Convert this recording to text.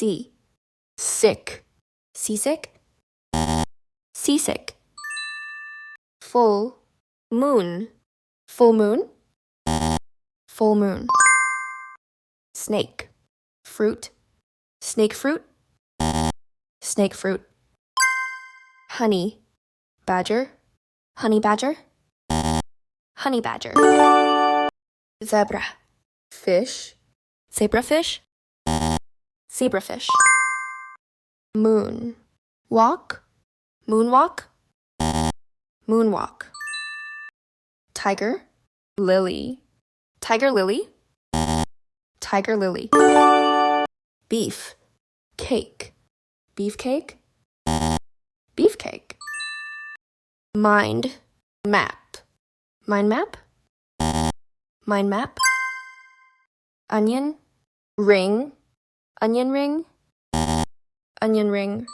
sea, sick, seasick, seasick. Full moon, full moon, full moon. Snake, fruit, snake fruit, snake fruit. Honey, badger, honey badger, honey badger. Zebra, fish, zebrafish, zebrafish. Moon, walk, moonwalk, moonwalk. Tiger, lily, tiger lily, tiger lily. Beef, cake, beefcake, beefcake. Mind, map, mind map, mind map. Onion, ring, onion ring, onion ring.